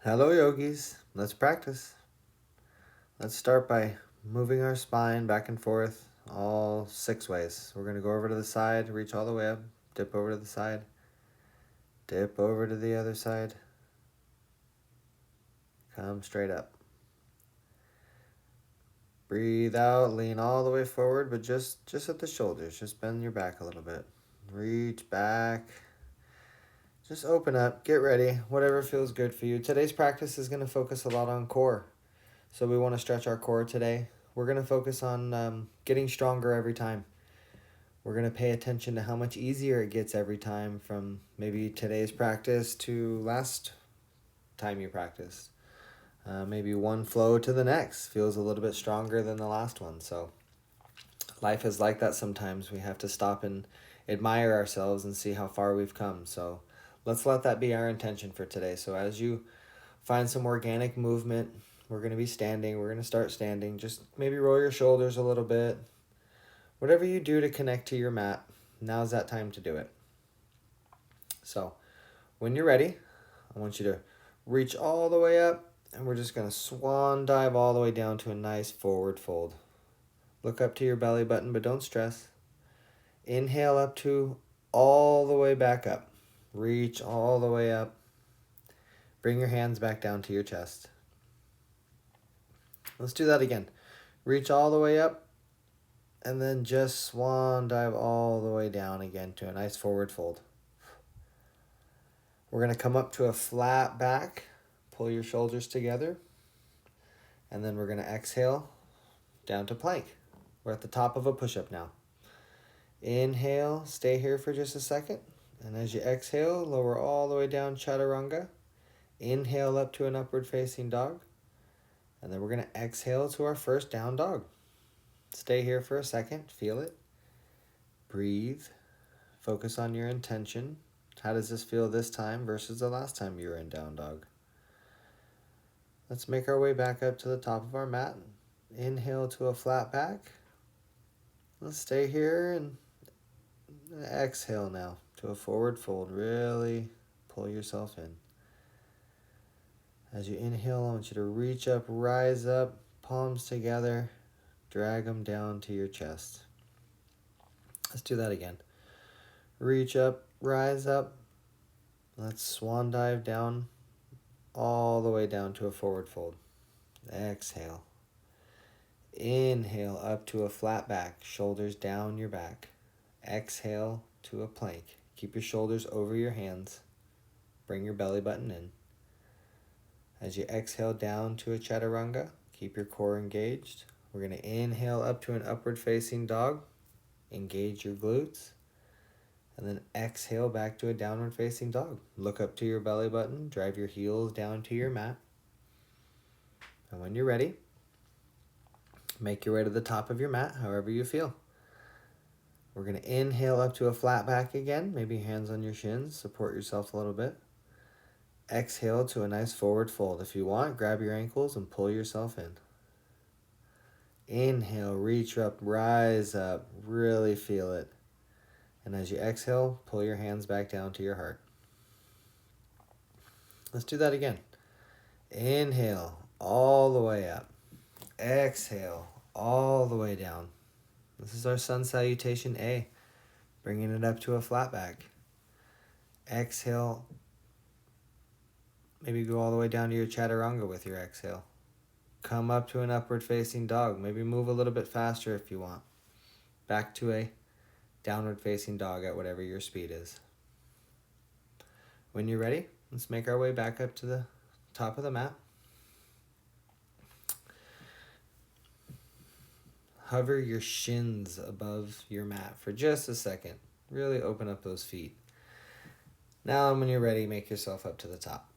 Hello, yogis. Let's practice. Let's start by moving our spine back and forth all 6 ways. We're going to go over to the side, reach all the way up, dip over to the side, dip over to the other side, come straight up. Breathe out, lean all the way forward, but just at the shoulders. Just bend your back a little bit. Reach back. Just open up, get ready, whatever feels good for you. Today's practice is going to focus a lot on core. So we want to stretch our core today. We're going to focus on getting stronger every time. We're going to pay attention to how much easier it gets every time from maybe today's practice to last time you practiced. Maybe one flow to the next feels a little bit stronger than the last one. So life is like that sometimes. We have to stop and admire ourselves and see how far we've come. So let's let that be our intention for today. So as you find some organic movement, we're going to be standing. We're going to start standing. Just maybe roll your shoulders a little bit. Whatever you do to connect to your mat, now's that time to do it. So when you're ready, I want you to reach all the way up, and we're just going to swan dive all the way down to a nice forward fold. Look up to your belly button, but don't stress. Inhale up to all the way back up. Reach all the way up. Bring your hands back down to your chest. Let's do that again. Reach all the way up, and then just swan dive all the way down again to a nice forward fold. We're going to come up to a flat back. Pull your shoulders together. And then we're going to exhale down to plank. We're at the top of a push-up now. Inhale, stay here for just a second. And as you exhale, lower all the way down chaturanga. Inhale up to an upward facing dog. And then we're going to exhale to our first down dog. Stay here for a second, feel it. Breathe. Focus on your intention. How does this feel this time versus the last time you were in down dog? Let's make our way back up to the top of our mat. Inhale to a flat back. Let's stay here and exhale now to a forward fold. Really pull yourself in. As you inhale, I want you to reach up, rise up, palms together, drag them down to your chest. Let's do that again. Reach up, rise up. Let's swan dive down, all the way down to a forward fold. Exhale. Inhale up to a flat back, shoulders down your back. Exhale to a plank. Keep your shoulders over your hands. Bring your belly button in. As you exhale down to a chaturanga, keep your core engaged. We're going to inhale up to an upward facing dog. Engage your glutes. And then exhale back to a downward facing dog. Look up to your belly button. Drive your heels down to your mat. And when you're ready, make your way to the top of your mat, however you feel. We're going to inhale up to a flat back again. Maybe hands on your shins. Support yourself a little bit. Exhale to a nice forward fold. If you want, grab your ankles and pull yourself in. Inhale, reach up, rise up. Really feel it. And as you exhale, pull your hands back down to your heart. Let's do that again. Inhale, all the way up. Exhale, all the way down. This is our sun salutation A, bringing it up to a flat back. Exhale, maybe go all the way down to your chaturanga with your exhale. Come up to an upward facing dog. Maybe move a little bit faster if you want. Back to a downward facing dog at whatever your speed is. When you're ready, let's make our way back up to the top of the mat. Hover your shins above your mat for just a second. Really open up those feet. Now when you're ready, make yourself up to the top.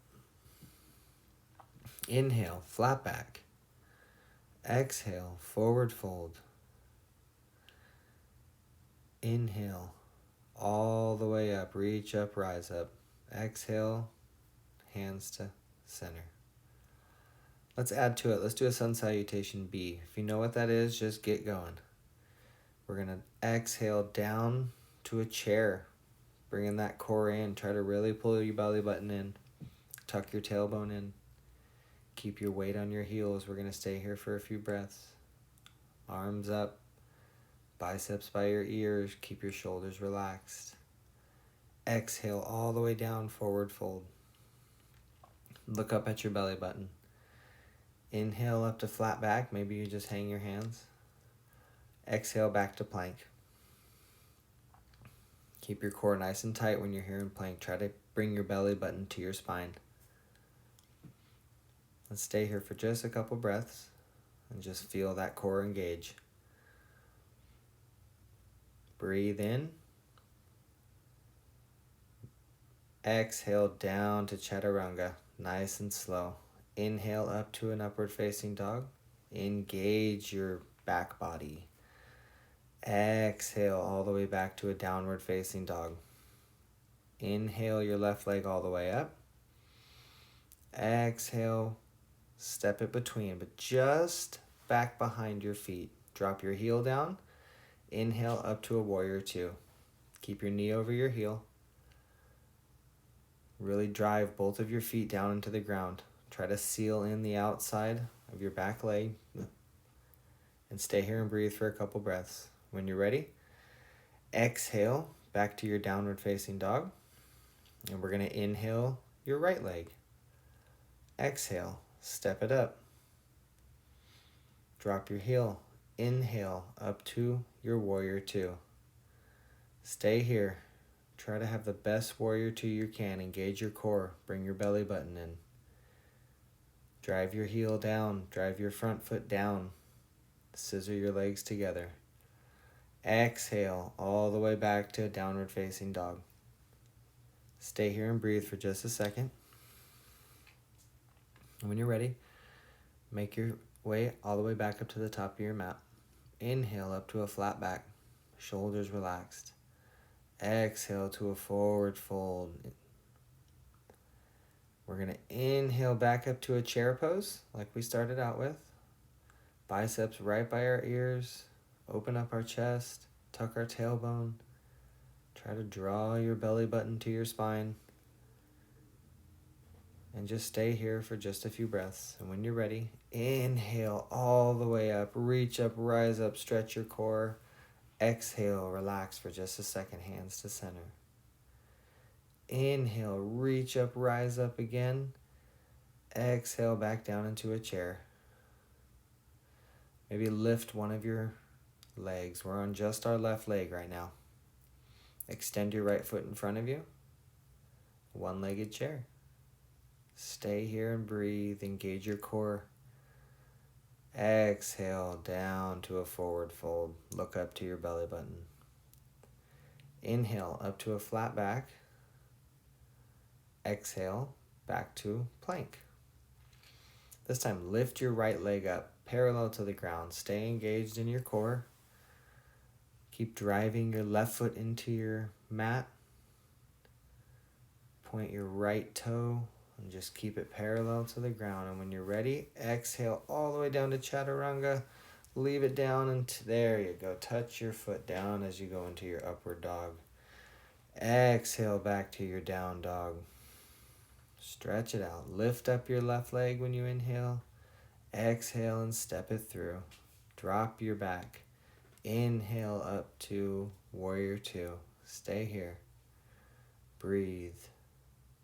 Inhale, flat back. Exhale, forward fold. Inhale, all the way up. Reach up, rise up. Exhale, hands to center. Let's add to it. Let's do a sun salutation B. If you know what that is, just get going. We're going to exhale down to a chair. Bringing that core in. Try to really pull your belly button in. Tuck your tailbone in. Keep your weight on your heels. We're going to stay here for a few breaths. Arms up, biceps by your ears. Keep your shoulders relaxed. Exhale all the way down, forward fold. Look up at your belly button. Inhale up to flat back. Maybe you just hang your hands. Exhale back to plank. Keep your core nice and tight when you're here in plank. Try to bring your belly button to your spine. Let's stay here for just a couple breaths and just feel that core engage. Breathe in. Exhale down to chaturanga, nice and slow. Inhale up to an upward facing dog. Engage your back body. Exhale all the way back to a downward facing dog. Inhale your left leg all the way up. Exhale, step it between, but just back behind your feet. Drop your heel down. Inhale up to a warrior two. Keep your knee over your heel. Really drive both of your feet down into the ground. Try to seal in the outside of your back leg. And stay here and breathe for a couple breaths. When you're ready, exhale back to your downward facing dog. And we're going to inhale your right leg. Exhale, step it up. Drop your heel. Inhale up to your warrior two. Stay here. Try to have the best warrior two you can. Engage your core. Bring your belly button in. Drive your heel down. Drive your front foot down. Scissor your legs together. Exhale all the way back to a downward facing dog. Stay here and breathe for just a second. When you're ready, make your way all the way back up to the top of your mat. Inhale up to a flat back, shoulders relaxed. Exhale to a forward fold. We're going to inhale back up to a chair pose like we started out with. Biceps right by our ears. Open up our chest. Tuck our tailbone. Try to draw your belly button to your spine. And just stay here for just a few breaths. And when you're ready, inhale all the way up. Reach up, rise up, stretch your core. Exhale, relax for just a second, hands to center. Inhale, reach up, rise up again. Exhale, back down into a chair. Maybe lift one of your legs. We're on just our left leg right now. Extend your right foot in front of you. One-legged chair. Stay here and breathe. Engage your core. Exhale down to a forward fold. Look up to your belly button. Inhale up to a flat back. Exhale back to plank. This time lift your right leg up parallel to the ground. Stay engaged in your core. Keep driving your left foot into your mat. Point your right toe and just keep it parallel to the ground. And when you're ready, exhale all the way down to chaturanga. Leave it down and there you go. Touch your foot down as you go into your upward dog. Exhale back to your down dog. Stretch it out. Lift up your left leg when you inhale. Exhale and step it through. Drop your back. Inhale up to warrior two. Stay here. Breathe.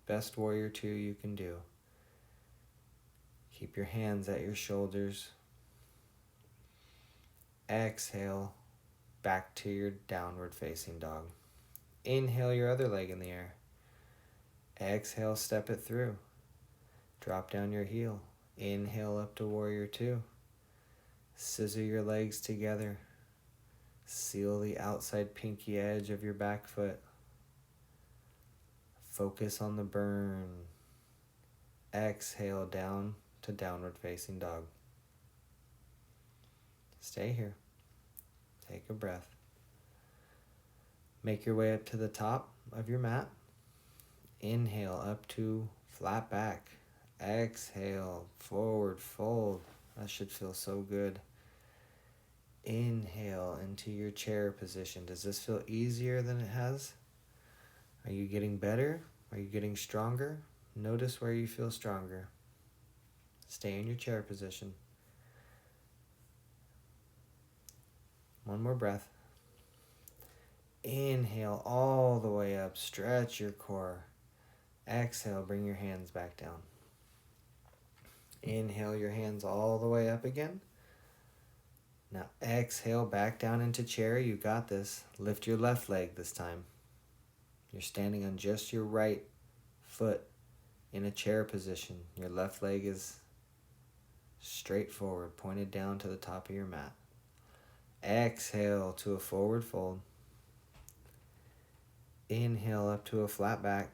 Best warrior two you can do. Keep your hands at your shoulders. Exhale back to your downward facing dog. Inhale your other leg in the air. Exhale, step it through. Drop down your heel. Inhale up to warrior two. Scissor your legs together. Seal the outside pinky edge of your back foot. Focus on the burn. Exhale down to downward facing dog. Stay here. Take a breath. Make your way up to the top of your mat. Inhale up to flat back. Exhale, forward fold. That should feel so good. Inhale into your chair position. Does this feel easier than it has? Are you getting better? Are you getting stronger? Notice where you feel stronger. Stay in your chair position. One more breath. Inhale all the way up. Stretch your core. Exhale, bring your hands back down. Inhale your hands all the way up again. Now exhale back down into chair. You got this. Lift your left leg this time. You're standing on just your right foot in a chair position. Your left leg is straight forward, pointed down to the top of your mat. Exhale to a forward fold. Inhale up to a flat back.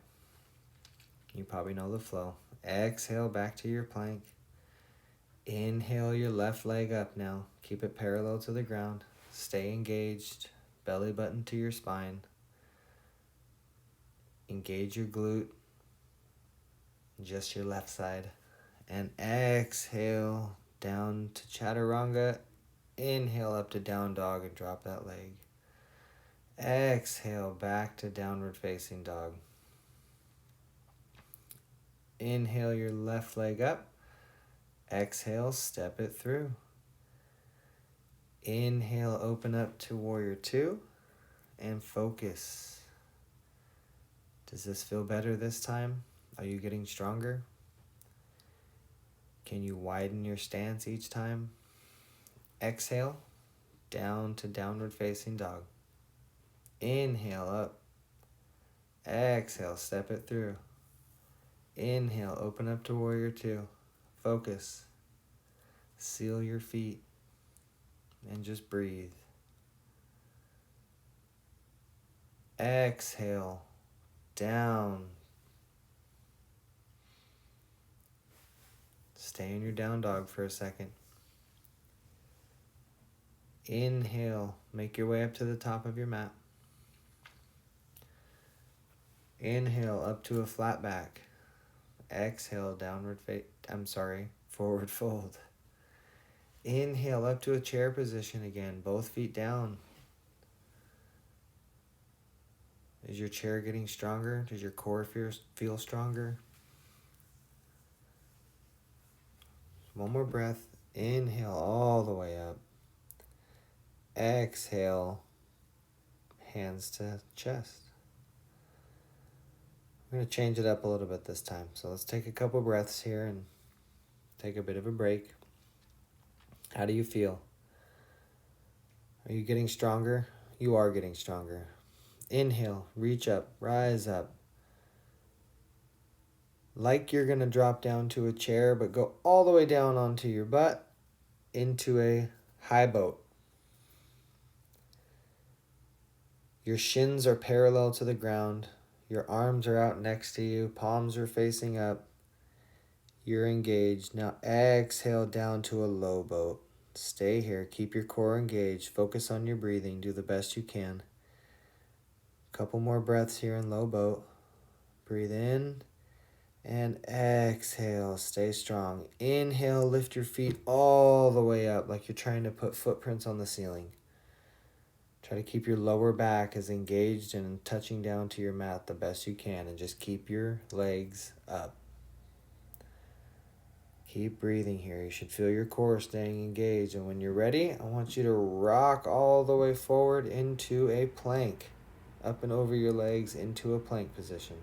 You probably know the flow. Exhale back to your plank. Inhale your left leg up now. Keep it parallel to the ground. Stay engaged. Belly button to your spine. Engage your glute. Just your left side. And exhale down to chaturanga. Inhale up to down dog and drop that leg. Exhale back to downward facing dog. Inhale your left leg up. Exhale, step it through. Inhale, open up to warrior two and focus. Does this feel better this time? Are you getting stronger? Can you widen your stance each time? Exhale, down to downward facing dog. Inhale up. Exhale, step it through. Inhale, open up to warrior two. Focus. Seal your feet and just breathe. Exhale, down. Stay in your down dog for a second. Inhale, make your way up to the top of your mat. Inhale up to a flat back. Exhale, forward fold. Inhale up to a chair position again, both feet down. Is your chair getting stronger? Does your core feel stronger? One more breath. Inhale all the way up. Exhale, hands to chest. I'm going to change it up a little bit this time. So let's take a couple breaths here and take a bit of a break. How do you feel? Are you getting stronger? You are getting stronger. Inhale, reach up, rise up. Like you're going to drop down to a chair, but go all the way down onto your butt into a high boat. Your shins are parallel to the ground. Your arms are out next to you. Palms are facing up. You're engaged. Now exhale down to a low boat. Stay here. Keep your core engaged. Focus on your breathing. Do the best you can. Couple more breaths here in low boat. Breathe in and exhale. Stay strong. Inhale, lift your feet all the way up like you're trying to put footprints on the ceiling. Try to keep your lower back as engaged and touching down to your mat the best you can, and just keep your legs up. Keep breathing here. You should feel your core staying engaged. And when you're ready, I want you to rock all the way forward into a plank. Up and over your legs into a plank position.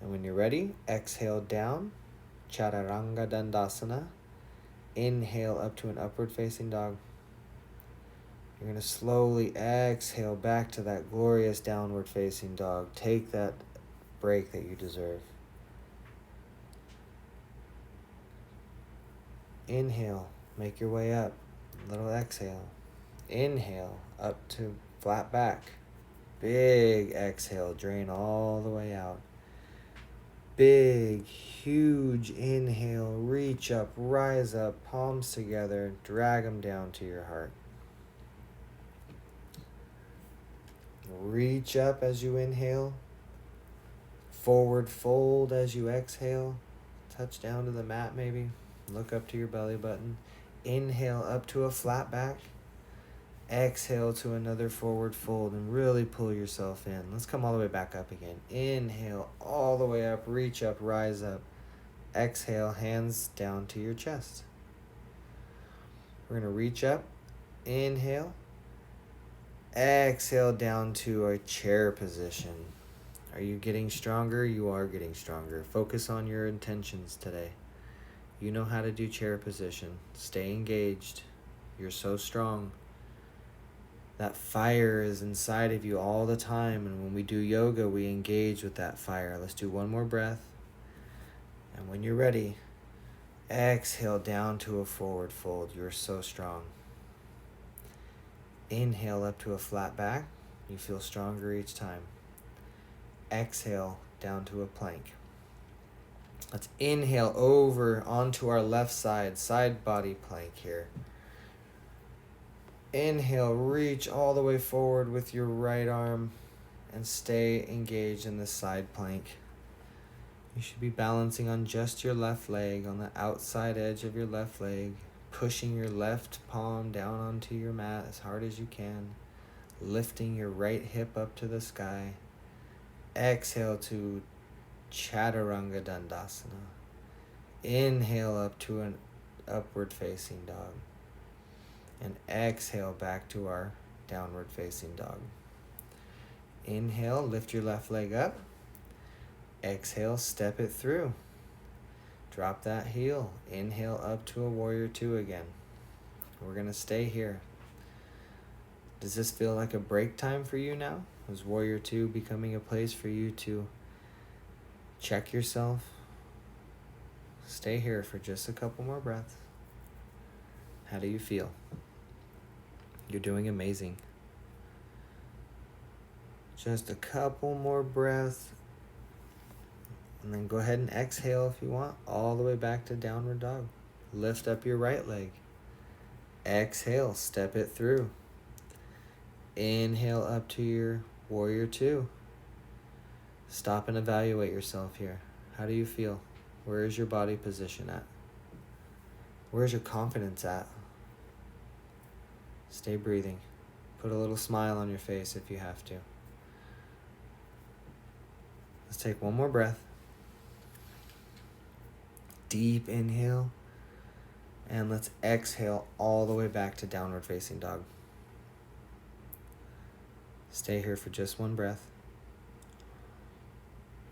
And when you're ready, exhale down, Chaturanga Dandasana. Inhale up to an upward facing dog. You're going to slowly exhale back to that glorious downward facing dog. Take that break that you deserve. Inhale, make your way up. Little exhale. Inhale, up to flat back. Big exhale, drain all the way out. Big, huge inhale, reach up, rise up, palms together, drag them down to your heart. Reach up as you inhale. Forward fold as you exhale. Touch down to the mat maybe. Look up to your belly button. Inhale up to a flat back. Exhale to another forward fold and really pull yourself in. Let's come all the way back up again. Inhale all the way up, reach up, rise up. Exhale, hands down to your chest. We're going to reach up. Inhale. Exhale down to a chair position. Are you getting stronger? You are getting stronger. Focus on your intentions today. You know how to do chair position. Stay engaged. You're so strong. That fire is inside of you all the time, and when we do yoga, we engage with that fire. Let's do one more breath. And when you're ready, exhale down to a forward fold. You're so strong. Inhale up to a flat back. You feel stronger each time. Exhale down to a plank. Let's inhale over onto our left side body plank here. Inhale, reach all the way forward with your right arm and stay engaged in the side plank. You should be balancing on just your left leg, on the outside edge of your left leg, pushing your left palm down onto your mat as hard as you can, lifting your right hip up to the sky. Exhale to Chaturanga Dandasana. Inhale up to an upward facing dog. And exhale back to our downward facing dog. Inhale, lift your left leg up. Exhale, step it through. Drop that heel. Inhale up to a warrior two again. We're going to stay here. Does this feel like a break time for you now? Is warrior two becoming a place for you to check yourself? Stay here for just a couple more breaths. How do you feel? You're doing amazing. Just a couple more breaths. And then go ahead and exhale if you want, all the way back to downward dog. Lift up your right leg. Exhale, step it through. Inhale up to your warrior two. Stop and evaluate yourself here. How do you feel? Where is your body position at? Where's your confidence at? Stay breathing. Put a little smile on your face if you have to. Let's take one more breath. Deep inhale. And let's exhale all the way back to downward facing dog. Stay here for just one breath.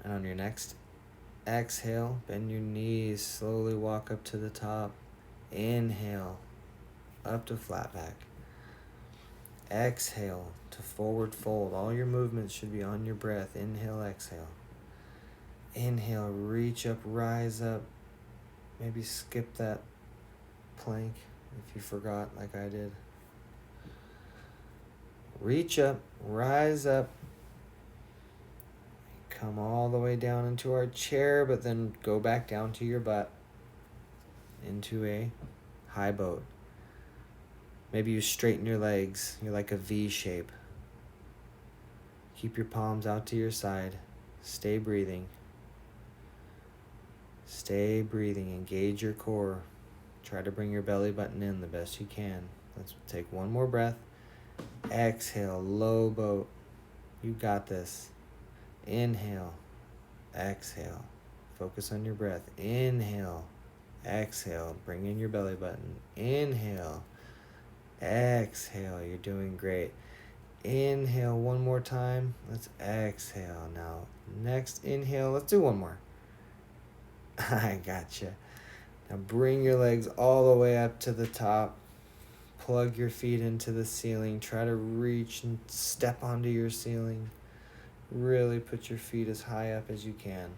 And on your next exhale, bend your knees, slowly walk up to the top. Inhale, up to flat back. Exhale to forward fold. All your movements should be on your breath. Inhale, exhale. Inhale, reach up, rise up. Maybe skip that plank if you forgot like I did. Reach up, rise up. Come all the way down into our chair, but then go back down to your butt into a high boat. Maybe you straighten your legs. You're like a V shape. Keep your palms out to your side. Stay breathing. Stay breathing. Engage your core. Try to bring your belly button in the best you can. Let's take one more breath. Exhale, low boat. You got this. Inhale, exhale. Focus on your breath. Inhale, exhale. Bring in your belly button. Inhale, exhale. You're doing great. Inhale one more time. Let's exhale. Now, next inhale. Let's do one more. I gotcha. Now bring your legs all the way up to the top. Plug your feet into the ceiling. Try to reach and step onto your ceiling. Really put your feet as high up as you can.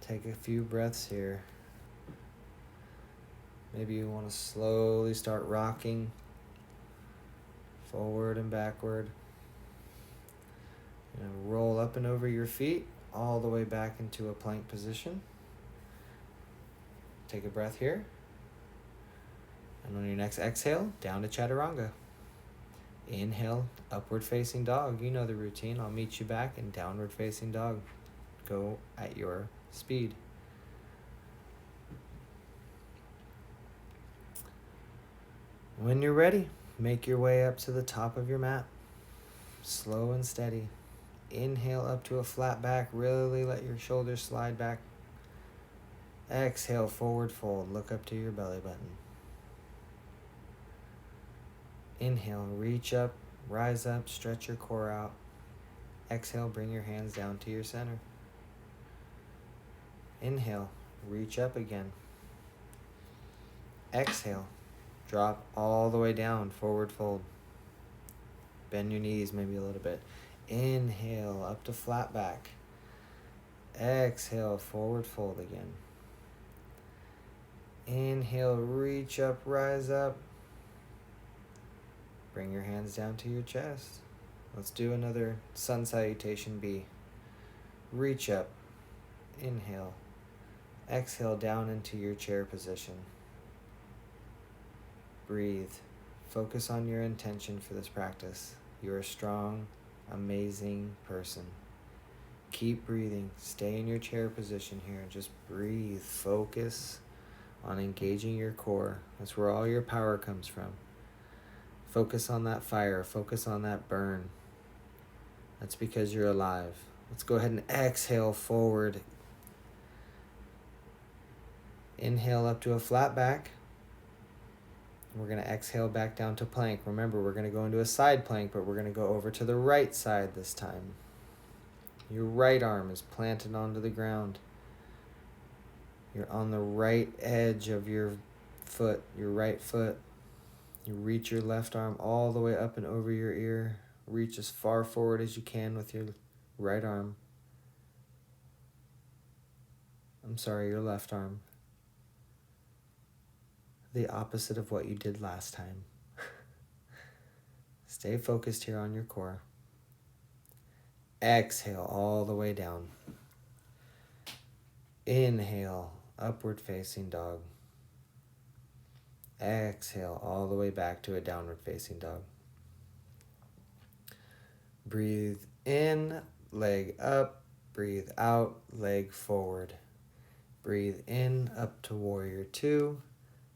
Take a few breaths here. Maybe you want to slowly start rocking forward and backward. Roll up and over your feet all the way back into a plank position. Take a breath here. And on your next exhale, down to Chaturanga. Inhale, upward facing dog. You know the routine. I'll meet you back in downward facing dog. Go at your speed. When you're ready, make your way up to the top of your mat. Slow and steady. Inhale up to a flat back. Really let your shoulders slide back. Exhale, forward fold. Look up to your belly button. Inhale, reach up, rise up, stretch your core out. Exhale, bring your hands down to your center. Inhale, reach up again. Exhale, drop all the way down, forward fold. Bend your knees maybe a little bit. Inhale, up to flat back. Exhale, forward fold again. Inhale, reach up, rise up. Bring your hands down to your chest. Let's do another sun salutation B. Reach up. Inhale. Exhale down into your chair position. Breathe. Focus on your intention for this practice. You're a strong, amazing person. Keep breathing. Stay in your chair position here. Just breathe. Focus on engaging your core. That's where all your power comes from. Focus on that fire. Focus on that burn. That's because you're alive. Let's go ahead and exhale forward. Inhale up to a flat back. We're going to exhale back down to plank. Remember, we're going to go into a side plank, but we're going to go over to the right side this time. Your right arm is planted onto the ground. You're on the right edge of your foot, your right foot. You reach your left arm all the way up and over your ear. Reach as far forward as you can with your right arm. Your left arm. The opposite of what you did last time. Stay focused here on your core. Exhale all the way down. Inhale, upward facing dog. Exhale all the way back to a downward facing dog. Breathe in, leg up. Breathe out, leg forward. Breathe in, up to warrior two.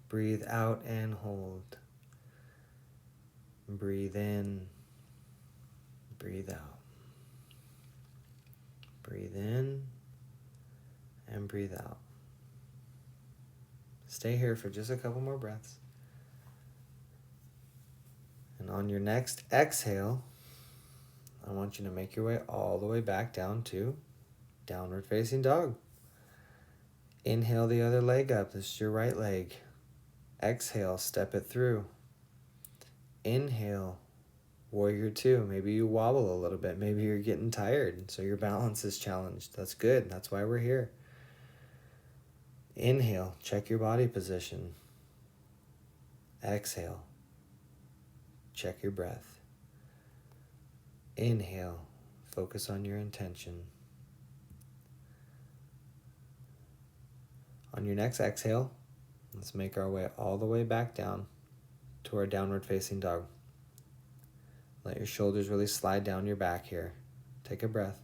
Breathe out and hold. Breathe in, breathe out. Breathe in and breathe out. Stay here for just a couple more breaths. And on your next exhale, I want you to make your way all the way back down to downward facing dog. Inhale the other leg up. This is your right leg. Exhale, step it through. Inhale, warrior two. Maybe you wobble a little bit. Maybe you're getting tired, so your balance is challenged. That's good. That's why we're here. Inhale, check your body position. Exhale, check your breath. Inhale, focus on your intention. On your next exhale, let's make our way all the way back down to our downward facing dog. Let your shoulders really slide down your back here. Take a breath.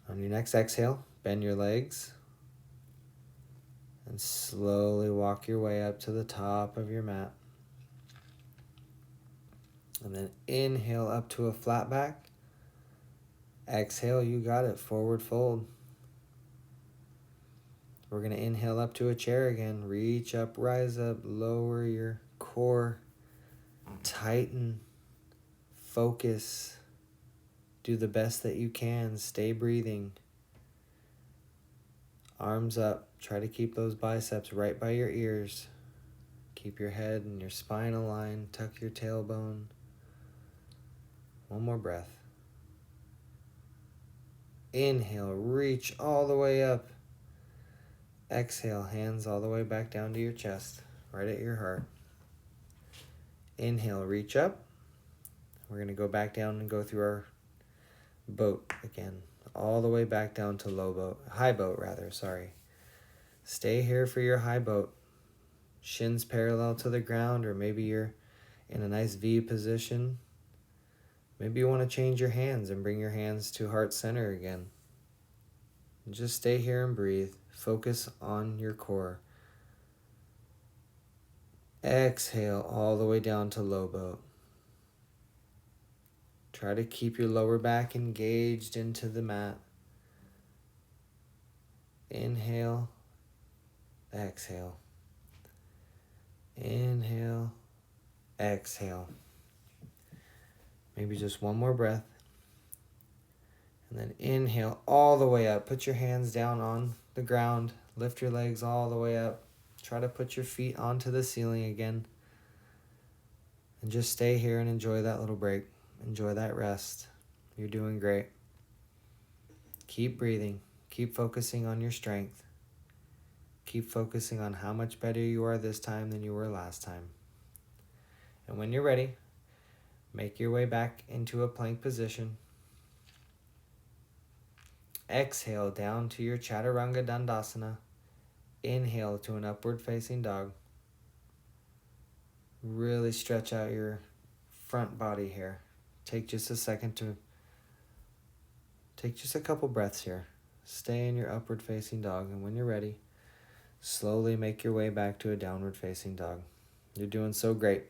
On your next exhale, bend your legs and slowly walk your way up to the top of your mat. And then inhale up to a flat back. Exhale, you got it, forward fold. We're going to inhale up to a chair again. Reach up, rise up, lower your core. Tighten, focus. Do the best that you can. Stay breathing. Arms up. Try to keep those biceps right by your ears. Keep your head and your spine aligned. Tuck your tailbone. One more breath. Inhale, reach all the way up. Exhale, hands all the way back down to your chest, right at your heart. Inhale, reach up. We're going to go back down and go through our boat again, all the way back down to high boat. Stay here for your high boat. Shins parallel to the ground, or maybe you're in a nice V position. Maybe you want to change your hands and bring your hands to heart center again. Just stay here and breathe. Focus on your core. Exhale all the way down to low boat. Try to keep your lower back engaged into the mat. Inhale, exhale. Inhale, exhale. Maybe just one more breath. And then inhale all the way up. Put your hands down on the ground. Lift your legs all the way up. Try to put your feet onto the ceiling again. And just stay here and enjoy that little break. Enjoy that rest. You're doing great. Keep breathing. Keep focusing on your strength. Keep focusing on how much better you are this time than you were last time. And when you're ready, make your way back into a plank position. Exhale down to your Chaturanga Dandasana. Inhale to an upward facing dog. Really stretch out your front body here. Take just a couple breaths here. Stay in your upward facing dog, and when you're ready, slowly make your way back to a downward facing dog. You're doing so great.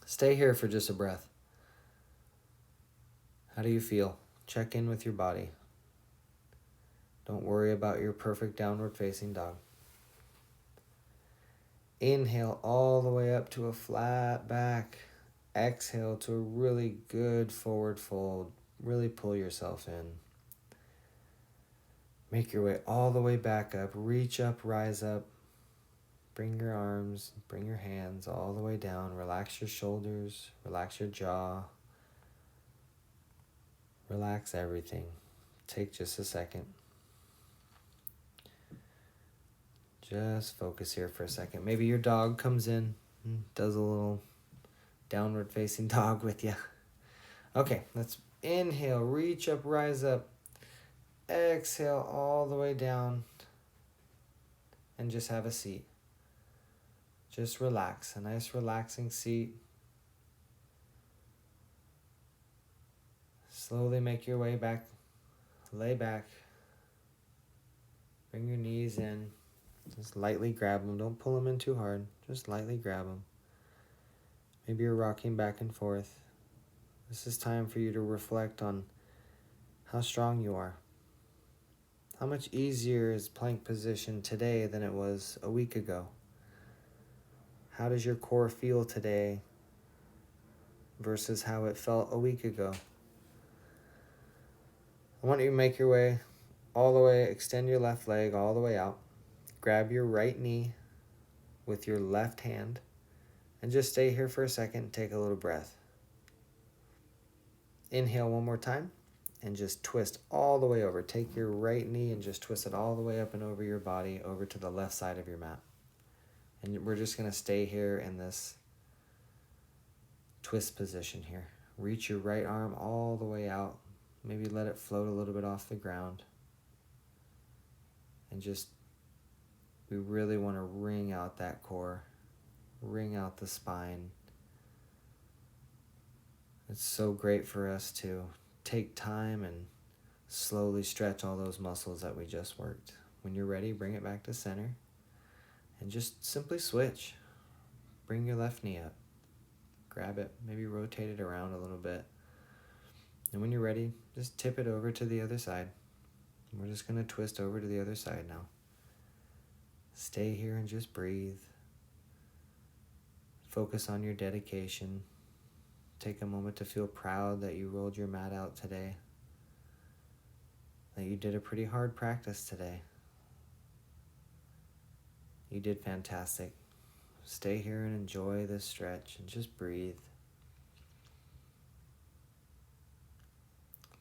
Stay here for just a breath. How do you feel? Check in with your body. Don't worry about your perfect downward facing dog. Inhale all the way up to a flat back. Exhale to a really good forward fold. Really pull yourself in. Make your way all the way back up. Reach up, rise up. Bring your arms, bring your hands all the way down. Relax your shoulders, relax your jaw. Relax everything. Take just a second. Just focus here for a second. Maybe your dog comes in and does a little downward facing dog with you. Okay, let's inhale, reach up, rise up. Exhale all the way down and just have a seat. Just relax, a nice relaxing seat. Slowly make your way back, lay back. Bring your knees in. Just lightly grab them. Don't pull them in too hard. Just lightly grab them. Maybe you're rocking back and forth. This is time for you to reflect on how strong you are. How much easier is plank position today than it was a week ago? How does your core feel today versus how it felt a week ago? I want you to make your way all the way, extend your left leg all the way out. Grab your right knee with your left hand and just stay here for a second and take a little breath. Inhale one more time and just twist all the way over. Take your right knee and just twist it all the way up and over your body, over to the left side of your mat. And we're just going to stay here in this twist position here. Reach your right arm all the way out. Maybe let it float a little bit off the ground. And just, we really want to wring out that core. Wring out the spine. It's so great for us to take time and slowly stretch all those muscles that we just worked. When you're ready, bring it back to center. And just simply switch. Bring your left knee up. Grab it. Maybe rotate it around a little bit. And when you're ready, just tip it over to the other side. We're just going to twist over to the other side now. Stay here and just breathe. Focus on your dedication. Take a moment to feel proud that you rolled your mat out today. That you did a pretty hard practice today. You did fantastic. Stay here and enjoy this stretch and just breathe.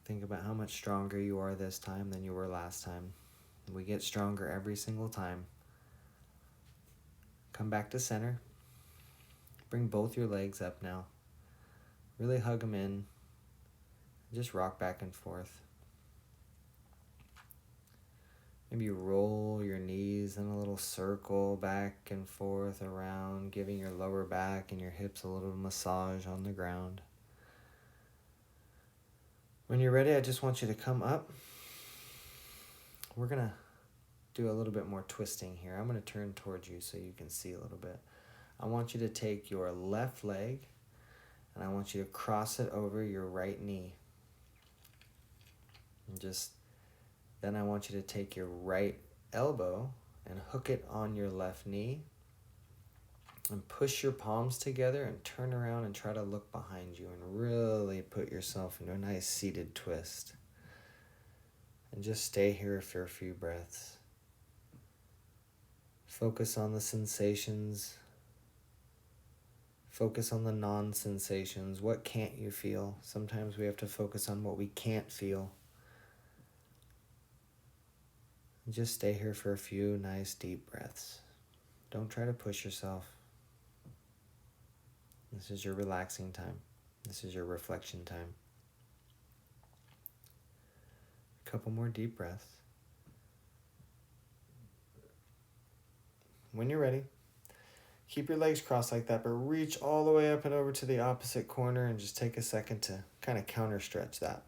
Think about how much stronger you are this time than you were last time. We get stronger every single time. Come back to center. Bring both your legs up now. Really hug them in. Just rock back and forth. Maybe roll your knees in a little circle back and forth around, giving your lower back and your hips a little massage on the ground. When you're ready, I just want you to come up. We're going to do a little bit more twisting here. I'm going to turn towards you so you can see a little bit. I want you to take your left leg and I want you to cross it over your right knee. And just Then I want you to take your right elbow and hook it on your left knee and push your palms together and turn around and try to look behind you and really put yourself into a nice seated twist. And just stay here for a few breaths. Focus on the sensations. Focus on the non-sensations. What can't you feel? Sometimes we have to focus on what we can't feel. And just stay here for a few nice deep breaths. Don't try to push yourself. This is your relaxing time. This is your reflection time. A couple more deep breaths. When you're ready, keep your legs crossed like that, but reach all the way up and over to the opposite corner and just take a second to kind of counter stretch that.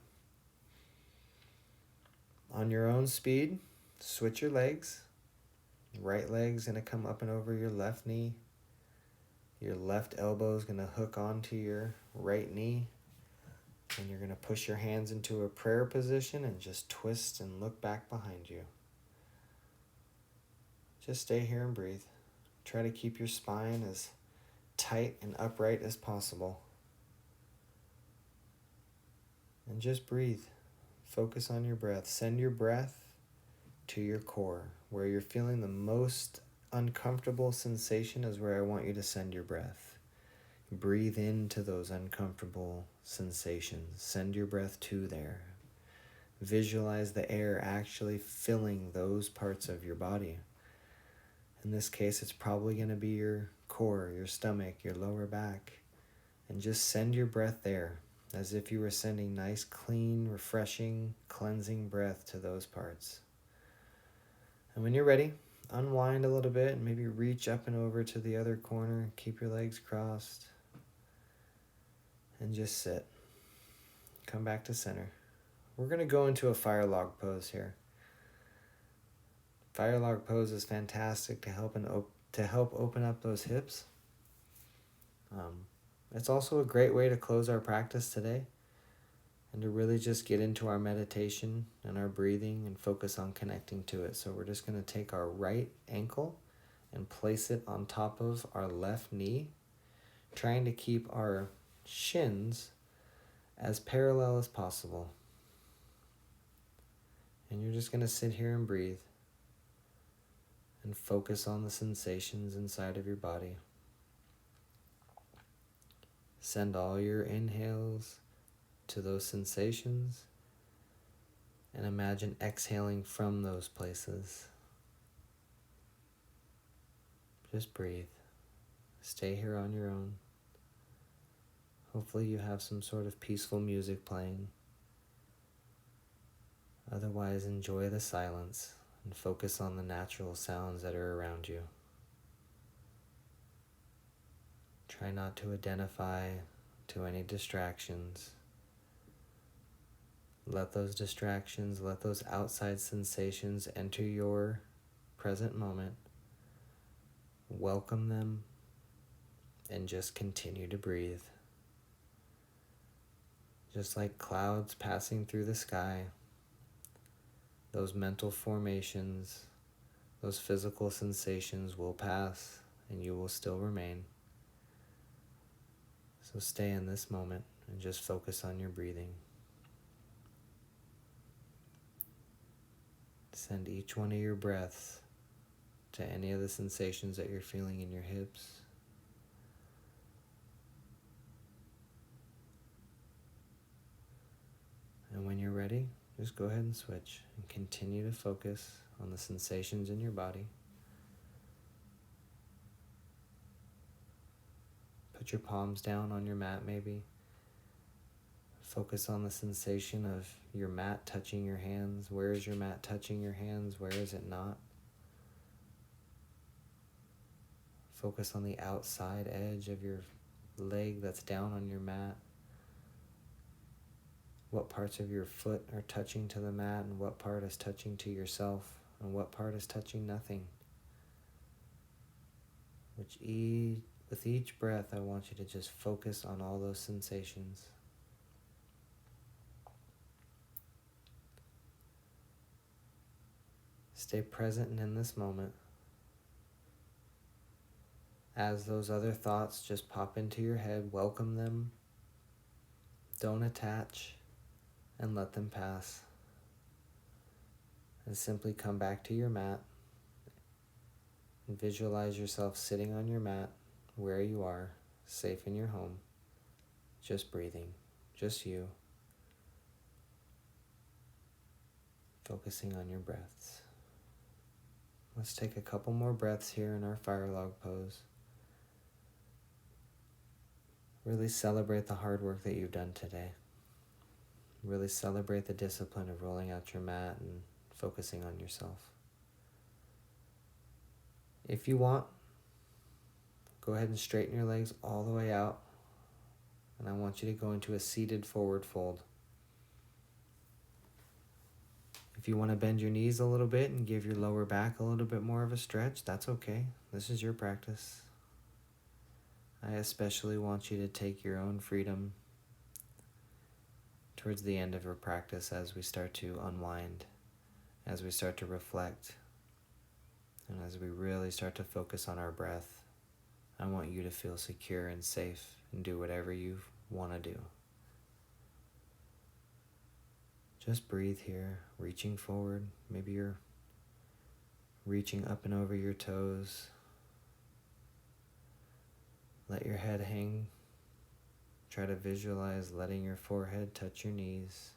On your own speed, switch your legs. Right leg's going to come up and over your left knee. Your left elbow is going to hook onto your right knee. And you're going to push your hands into a prayer position and just twist and look back behind you. Just stay here and breathe. Try to keep your spine as tight and upright as possible. And just breathe. Focus on your breath. Send your breath to your core. Where you're feeling the most uncomfortable sensation is where I want you to send your breath. Breathe into those uncomfortable sensations. Send your breath to there. Visualize the air actually filling those parts of your body. In this case, it's probably going to be your core, your stomach, your lower back. And just send your breath there, as if you were sending nice, clean, refreshing, cleansing breath to those parts. And when you're ready, unwind a little bit and maybe reach up and over to the other corner. Keep your legs crossed. And just sit. Come back to center. We're going to go into a fire log pose here. Fire log pose is fantastic to help open up those hips. It's also a great way to close our practice today and to really just get into our meditation and our breathing and focus on connecting to it. So we're just going to take our right ankle and place it on top of our left knee, trying to keep our shins as parallel as possible. And you're just going to sit here and breathe and focus on the sensations inside of your body. Send all your inhales to those sensations and imagine exhaling from those places. Just breathe. Stay here on your own. Hopefully you have some sort of peaceful music playing. Otherwise, enjoy the silence and focus on the natural sounds that are around you. Try not to identify to any distractions. Let those distractions, let those outside sensations enter your present moment. Welcome them and just continue to breathe. Just like clouds passing through the sky, those mental formations, those physical sensations will pass and you will still remain. So stay in this moment and just focus on your breathing. Send each one of your breaths to any of the sensations that you're feeling in your hips. And when you're ready, just go ahead and switch and continue to focus on the sensations in your body. Put your palms down on your mat maybe. Focus on the sensation of your mat touching your hands. Where is your mat touching your hands? Where is it not? Focus on the outside edge of your leg that's down on your mat. What parts of your foot are touching to the mat and what part is touching to yourself and what part is touching nothing. With each breath, I want you to just focus on all those sensations. Stay present and in this moment. As those other thoughts just pop into your head, welcome them. Don't attach and let them pass. And simply come back to your mat and visualize yourself sitting on your mat where you are, safe in your home, just breathing, just you, focusing on your breaths. Let's take a couple more breaths here in our fire log pose. Really celebrate the hard work that you've done today. Really celebrate the discipline of rolling out your mat and focusing on yourself. If you want, go ahead and straighten your legs all the way out, and I want you to go into a seated forward fold. If you want to bend your knees a little bit and give your lower back a little bit more of a stretch, that's okay. This is your practice. I especially want you to take your own freedom towards the end of your practice as we start to unwind, as we start to reflect, and as we really start to focus on our breath. I want you to feel secure and safe and do whatever you want to do. Just breathe here, reaching forward. Maybe you're reaching up and over your toes. Let your head hang. Try to visualize letting your forehead touch your knees.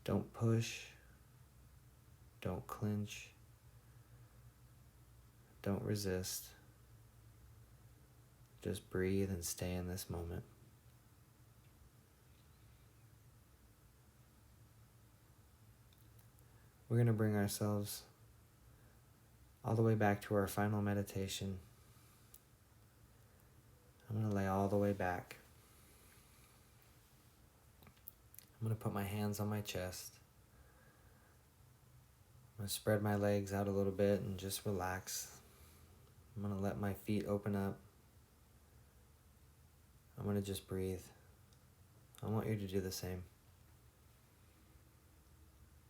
Don't push. Don't clench. Don't resist. Just breathe and stay in this moment. We're going to bring ourselves all the way back to our final meditation. I'm going to lay all the way back. I'm going to put my hands on my chest. I'm going to spread my legs out a little bit and just relax. I'm going to let my feet open up. I'm going to just breathe. I want you to do the same.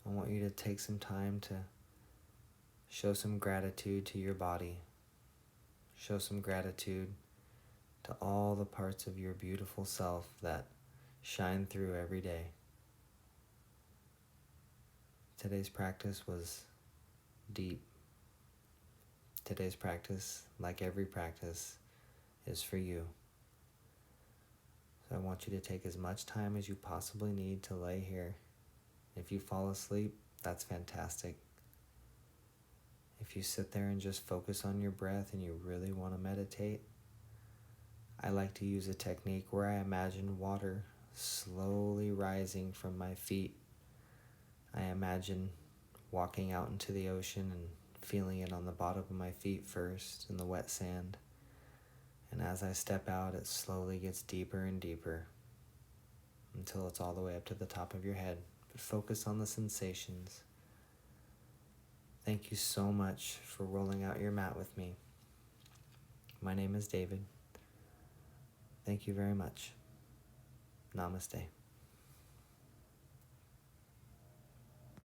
I want you to take some time to show some gratitude to your body. Show some gratitude to all the parts of your beautiful self that shine through every day. Today's practice was deep. Today's practice, like every practice, is for you. So I want you to take as much time as you possibly need to lay here. If you fall asleep, that's fantastic. If you sit there and just focus on your breath and you really want to meditate, I like to use a technique where I imagine water slowly rising from my feet. I imagine walking out into the ocean and feeling it on the bottom of my feet first in the wet sand. And as I step out, it slowly gets deeper and deeper until it's all the way up to the top of your head. But focus on the sensations. Thank you so much for rolling out your mat with me. My name is David. Thank you very much. Namaste.